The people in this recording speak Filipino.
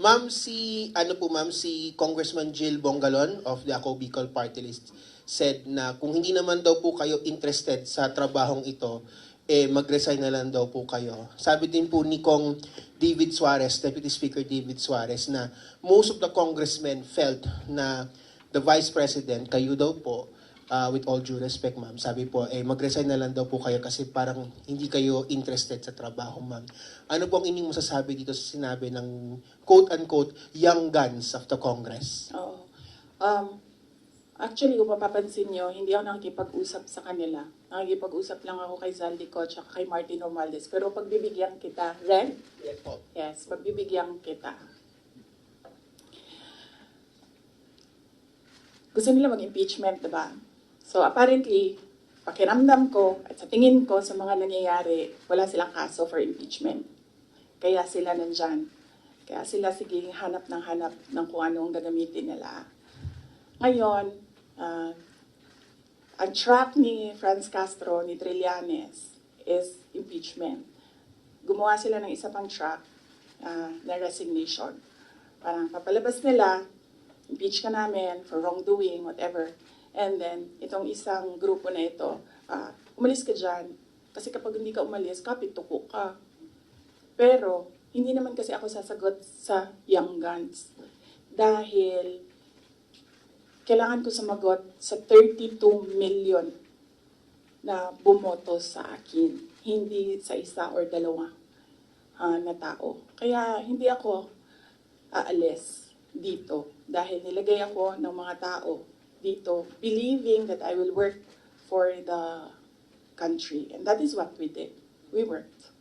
Ma'am, si Congressman Jill Bongalon of the Ako Bicol Party List said na kung hindi naman daw po kayo interested sa trabahong ito, mag-resign na lang daw po kayo. Sabi din po ni Kong David Suarez, Deputy Speaker David Suarez, na most of the congressmen felt na the Vice President, kayo daw po, with all due respect, ma'am, sabi po, mag-resign na lang daw po kayo kasi parang hindi kayo interested sa trabaho, ma'am. Ano po ang inyong masasabi dito sa sinabi ng quote-unquote young guns of the Congress? Oo. Actually, kung mapapansin nyo, hindi ako nakikipag-usap sa kanila. Nakikipag-usap lang ako kay Zaldico at kay Martin Romualdez. Pero pagbibigyan kita, Ren? Yes po. Yes, pagbibigyan kita. Gusto nila mag-impeachment, diba? So apparently, pakiramdam ko at sa tingin ko sa mga nangyayari, wala silang kaso for impeachment. Kaya sila nandyan. Kaya sila sige hanap ng kung anong gagamitin nila. Ngayon, ang track ni Franz Castro, ni Trillanes, is impeachment. Gumawa sila ng isa pang track na resignation. Parang papalabas nila, impeach ka namin for wrongdoing, whatever. And then, itong isang grupo na ito, umalis ka dyan. Kasi kapag hindi ka umalis, kapituko ka. Pero, hindi naman kasi ako sasagot sa young guns. Dahil, kailangan ko sumagot sa 32 million na bumoto sa akin. Hindi sa isa or dalawa na tao. Kaya, hindi ako aalis dito. Dahil nilagay ako ng mga tao dito, believing that I will work for the country. And that is what we did. We worked.